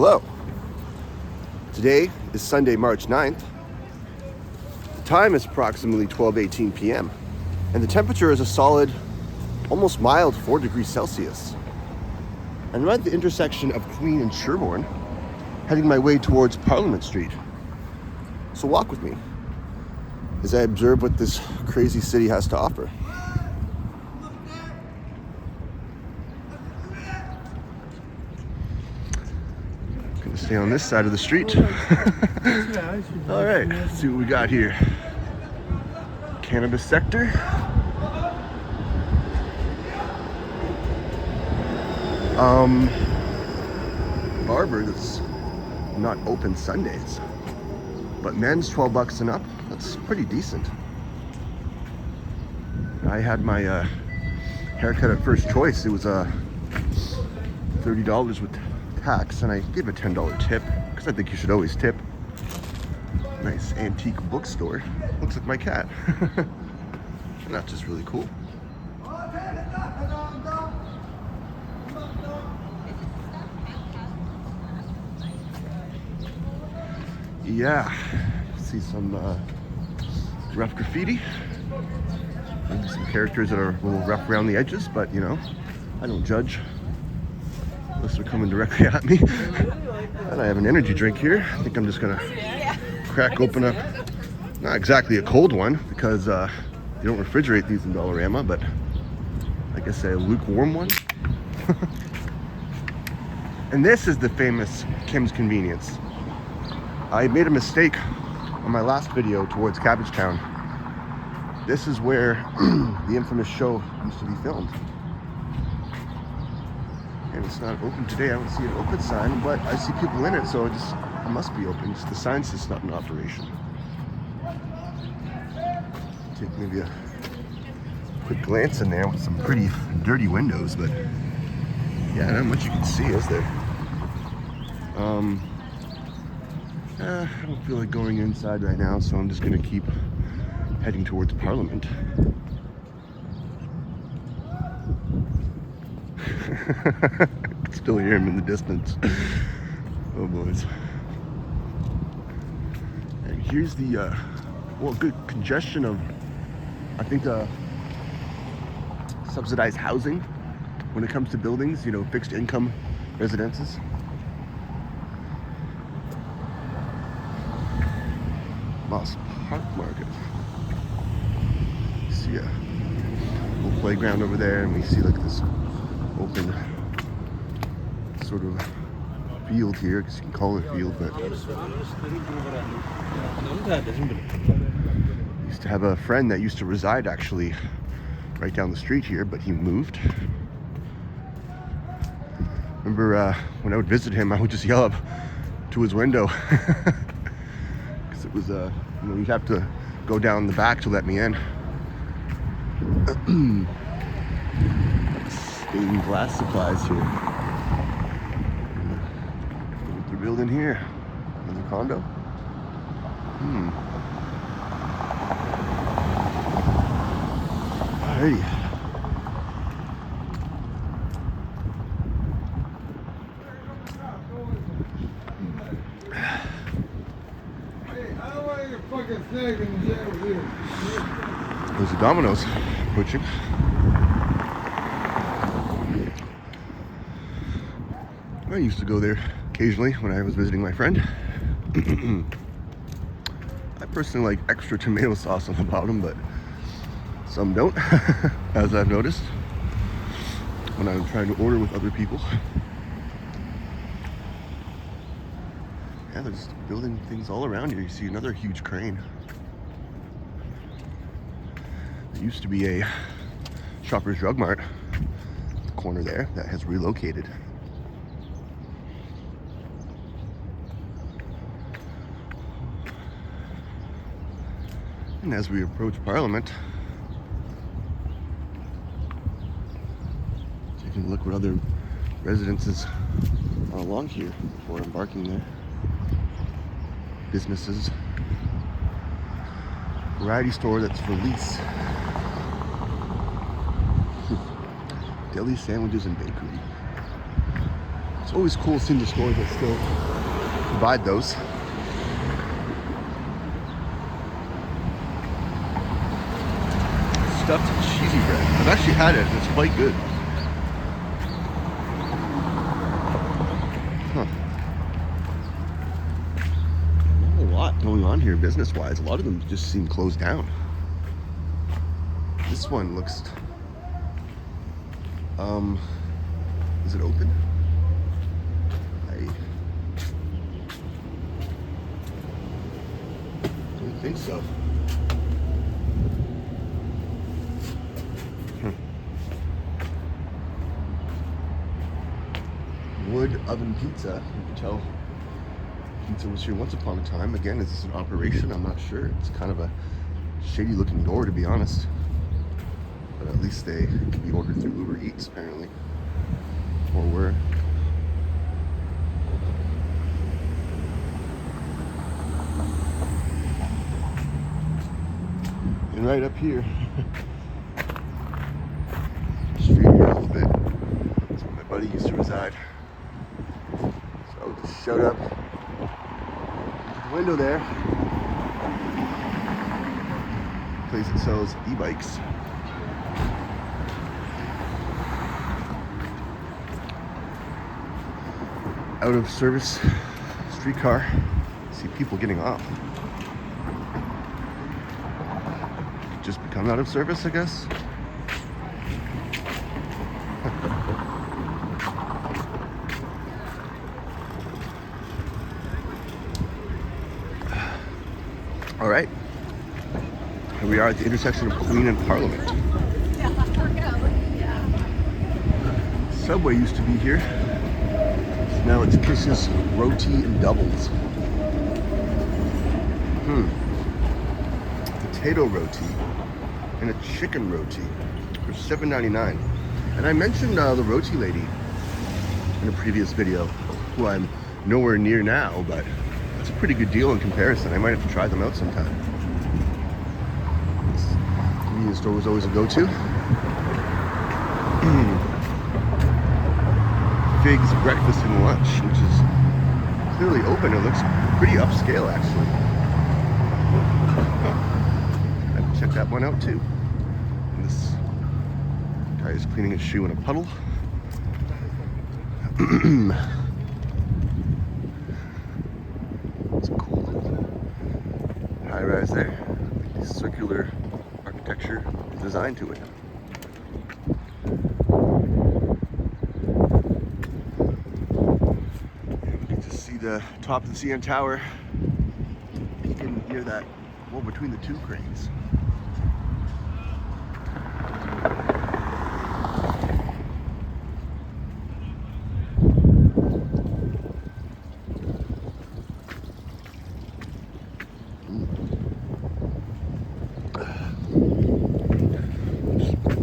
Hello. Today is Sunday, March 9th. The time is approximately 12:18 p.m. and the temperature is a solid, almost mild 4 degrees Celsius. I'm right at the intersection of Queen and Sherbourne, heading my way towards Parliament Street. So walk with me as I observe what this crazy city has to offer. Gonna stay on this side of the street. All right, let's see what we got here. Cannabis sector. Barber that's not open Sundays, but men's $12 and up. That's pretty decent. I had my haircut at First Choice. It was $30 with tax, and I gave a $10 tip because I think you should always tip. Nice antique bookstore. Looks like my cat. And that's just really cool. Yeah, see some rough graffiti. Maybe some characters that are a little rough around the edges, but you know, I don't judge unless they're coming directly at me. And I have an energy drink here. I think I'm just gonna crack open not exactly a cold one because you don't refrigerate these in Dollarama, but I guess a lukewarm one. And this is the famous Kim's Convenience. I made a mistake on my last video towards Cabbagetown. This is where the infamous show used to be filmed. And it's not open today. I don't see an open sign, but I see people in it, so it must be open. Just the sign's just not in operation. Take maybe a quick glance in there with some pretty dirty windows, but yeah, not much you can see, is there? I don't feel like going inside right now, so I'm just gonna keep heading towards Parliament. I can still hear him in the distance. Oh boys. And here's the good congestion of, I think, subsidized housing when it comes to buildings, you know, fixed income residences. Moss Park Market. See a little playground over there, and we see like this open sort of field here. I guess you can call it a field, but I used to have a friend that used to reside actually right down the street here, but he moved. Remember when I would visit him, I would just yell up to his window. It was you'd have to go down the back to let me in. Stained glass supplies here. What they're building here? Another condo? Alrighty. There's a Domino's approaching. I used to go there occasionally when I was visiting my friend. I personally like extra tomato sauce on the bottom, but some don't, as I've noticed when I'm trying to order with other people. Yeah, they're just building things all around here. You see another huge crane. There used to be a Shoppers Drug Mart at the corner there that has relocated. And as we approach Parliament, taking a look what other residences are along here before embarking there. Businesses. Variety store that's for lease. Deli, sandwiches, and bakery. It's always cool seeing the stores that still provide those. Stuffed cheesy bread. I've actually had it and it's quite good. Huh. Not a lot going on here business-wise. A lot of them just seem closed down. This one looks... is it open? I don't think so. Wood oven pizza. You can tell pizza was here once upon a time. Again, is this an operation? I'm not sure. It's kind of a shady looking door, to be honest. But at least they can be ordered through Uber Eats, apparently. Or were. And right up here, street here a little bit. That's where my buddy used to reside. So just showed up the window there. Place that sells e-bikes. Out of service streetcar. See people getting off. Just become out of service, I guess. All right, here we are at the intersection of Queen and Parliament. Subway used to be here. So now it's Kisses Roti and Doubles. Potato roti and a chicken roti for $7.99. And I mentioned the roti lady in a previous video, who I'm nowhere near now, but it's a pretty good deal in comparison. I might have to try them out sometime. This convenience store was always a go-to. Figs breakfast and lunch, which is clearly open. It looks pretty upscale, actually. I'd check that one out too. And this guy is cleaning his shoe in a puddle. It's cool. High rise there. The circular architecture design to it. And we can just see the top of the CN Tower peeking near that wall between the two cranes.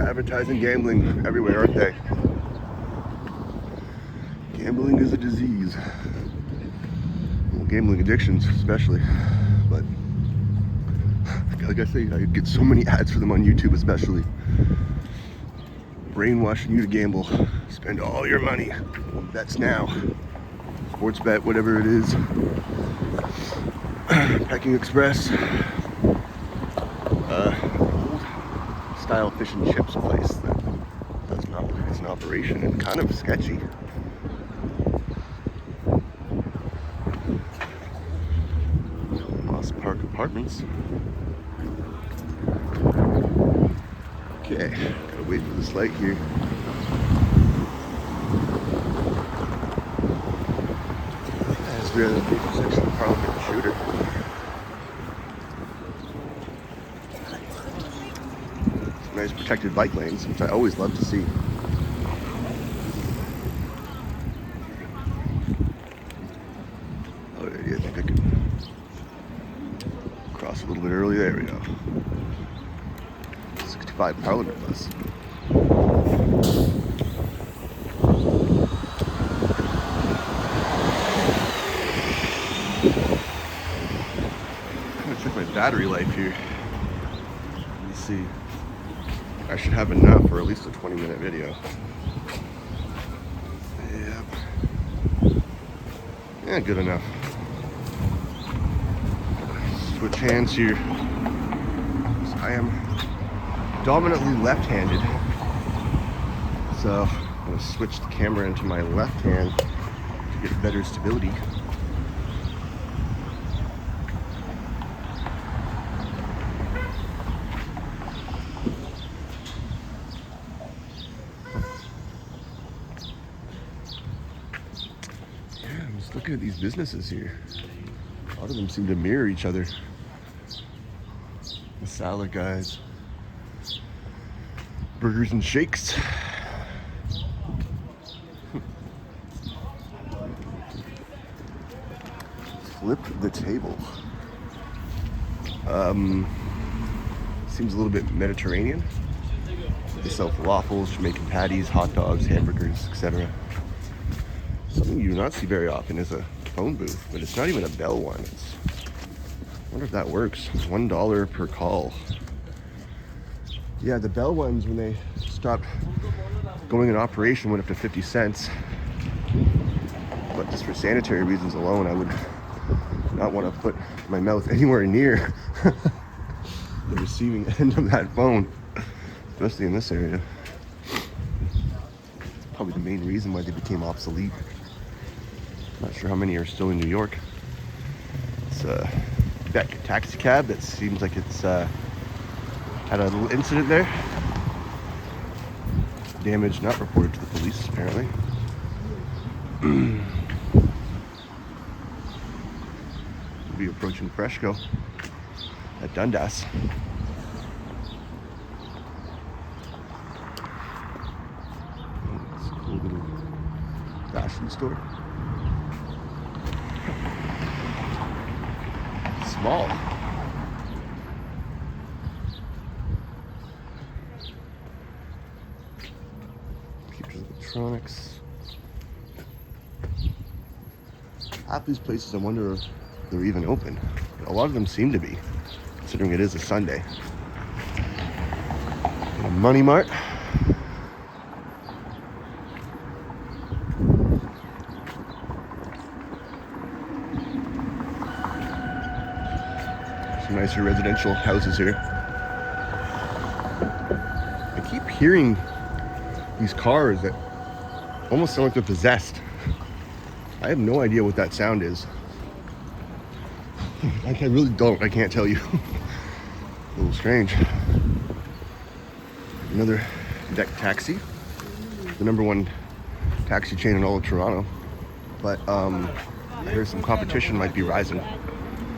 Advertising gambling everywhere, aren't they? Gambling is a disease. Well, gambling addictions especially. But like I say, I get so many ads for them on YouTube especially. Brainwashing you to gamble. Spend all your money. Bets now. Sports bet, whatever it is. Pecking Express. Style fish and chips place that does not it's an operation and kind of sketchy. Moss Park Apartments. Okay, gotta wait for this light here. As we're in the intersection of Parliament and Shooter. Nice protected bike lanes, which I always love to see. Oh yeah, I think I can cross a little bit early. There we go. 65 Parliament bus. I'm gonna check my battery life here. Let me see. I should have enough for at least a 20-minute video. Yep. Yeah, good enough. Switch hands here. So I am dominantly left-handed. So I'm going to switch the camera into my left hand to get better stability. Yeah, I'm just looking at these businesses here. A lot of them seem to mirror each other. The salad guys, burgers and shakes. Flip the table. Seems a little bit Mediterranean. They sell falafels, Jamaican patties, hot dogs, hamburgers, etc. Something you do not see very often is a phone booth, but it's not even a Bell one. I wonder if that works. It's $1 per call. Yeah, the Bell ones, when they stopped going in operation, went up to 50 cents. But just for sanitary reasons alone, I would not want to put my mouth anywhere near the receiving end of that phone, especially in this area. It's probably the main reason why they became obsolete. Not sure how many are still in New York. It's a taxi cab that seems like it's had a little incident there. Damage not reported to the police, apparently. We'll be approaching Freshco at Dundas. It's a cool little fashion store. Small. Keeps electronics. Half these places, I wonder if they're even open. A lot of them seem to be, considering it is a Sunday. And a Money Mart. Some nicer residential houses here. I keep hearing these cars that almost sound like they're possessed. I have no idea what that sound is. I really don't. I can't tell you. A little strange. Another deck taxi. The #1 taxi chain in all of Toronto. But I hear some competition might be rising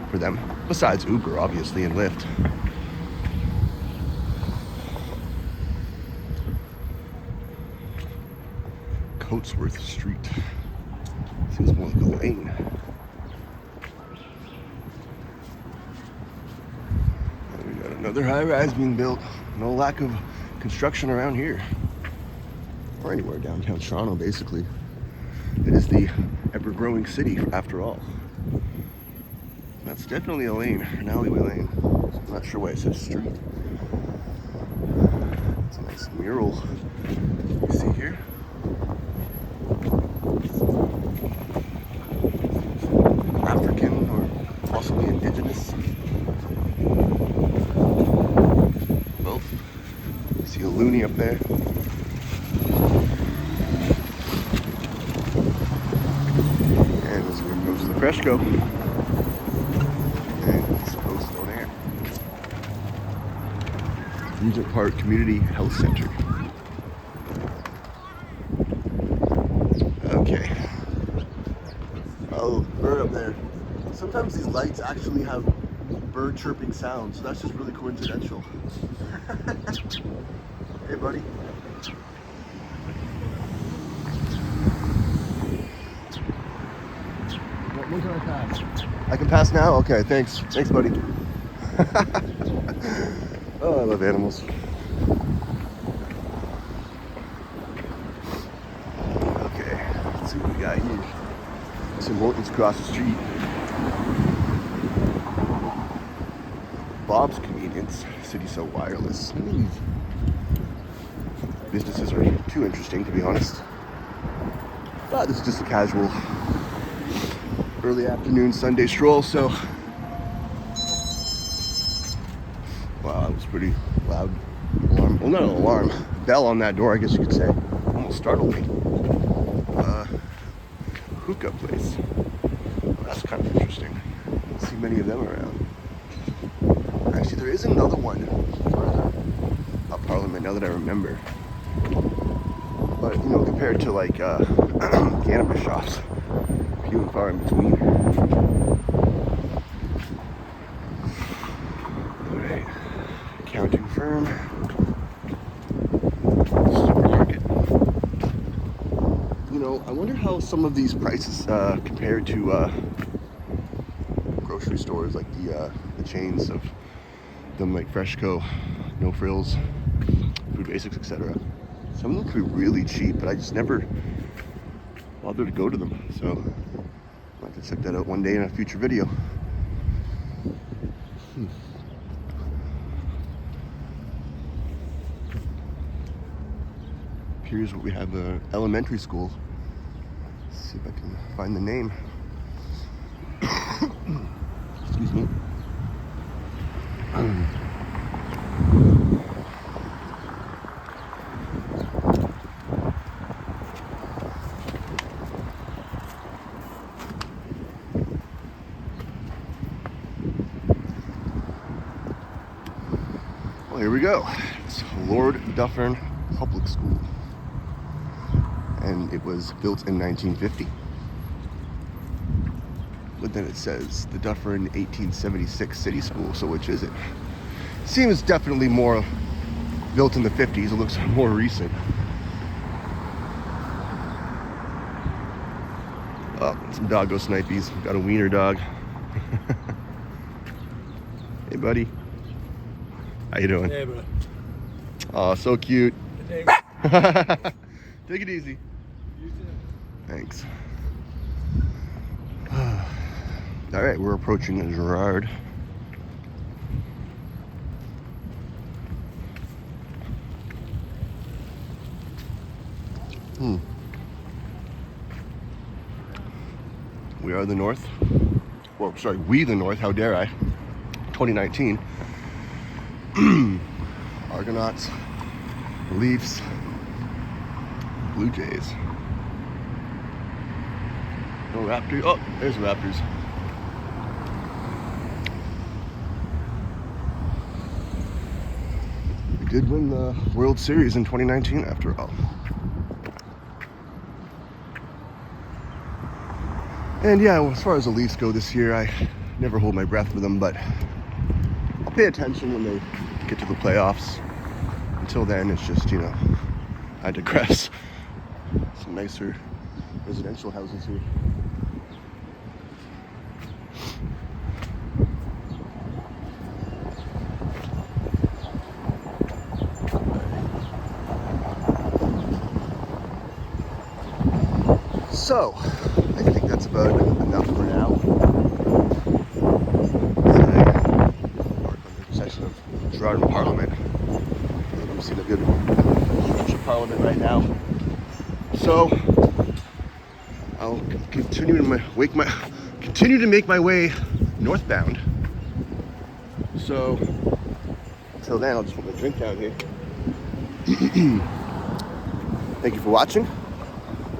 for them. Besides Uber, obviously, and Lyft. Coatsworth Street. Seems more like a lane. And we got another high-rise being built. No lack of construction around here. Or anywhere downtown Toronto, basically. It is the ever-growing city, after all. That's definitely a lane, an alleyway lane. I'm not sure why it says street. It's a nice mural you see here. African or possibly indigenous. Both. You see a loony up there. And as we approach the Freshco, and East Coast on air. Regent Park Community Health Center. Okay. Oh, bird up there. Sometimes these lights actually have bird chirping sounds, so that's just really coincidental. Hey, buddy. When can I pass? I can pass now? Okay, thanks. Thanks, buddy. Oh, I love animals. Okay, let's see what we got here. Tim Hortons across the street. Bob's Convenience, City So Wireless. These businesses are too interesting, to be honest. But this is just a casual early afternoon Sunday stroll. So, wow, that was pretty loud. Alarm, well, not an alarm, bell on that door, I guess you could say. Almost startled me. Hookah place. Well, that's kind of interesting. I don't see many of them around. Actually, there is another one further up Parliament, now that I remember. But, you know, compared to like cannabis shops, few and far in between. Alright, accounting firm, supermarket. You know, I wonder how some of these prices compare to grocery stores, like the chains of them, like Freshco, No Frills, Food Basics, etc. Some of them could be really cheap, but I just never bothered to go to them. So I'll have to check that out one day in a future video. Here's what we have, elementary school. Let's see if I can find the name. Excuse me. Well, here we go. It's Lord Dufferin Public School. And it was built in 1950. But then it says the Dufferin 1876 City School, so which is it? Seems definitely more built in the 50s. It looks more recent. Oh, some doggo snipies. Got a wiener dog. Hey, buddy. How you doing? Hey, bro. Oh, so cute. Thanks. Take it easy. You too. Thanks. All right, we're approaching Gerrard. We are the North. Well, sorry, we the North, how dare I. 2019. Argonauts, Leafs, Blue Jays. No Raptors. Oh, there's the Raptors. We did win the World Series in 2019 after all. And yeah, as far as the Leafs go this year, I never hold my breath for them, but I'll pay attention when they get to the playoffs. Until then, it's just, you know, I digress. Some nicer residential houses here. So, I think that's about enough for now. Another session of Gerrard and Parliament. I'm seeing a good stretch of Parliament right now. So, I'll continue to make my way northbound. So, until then, I'll just put my drink down here. Thank you for watching.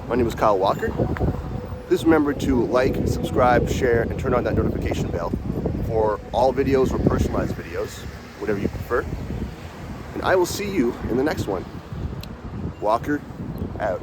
My name is Kyle Walker. Please remember to like, subscribe, share, and turn on that notification bell for all videos or personalized videos, whatever you prefer. And I will see you in the next one. Walker out.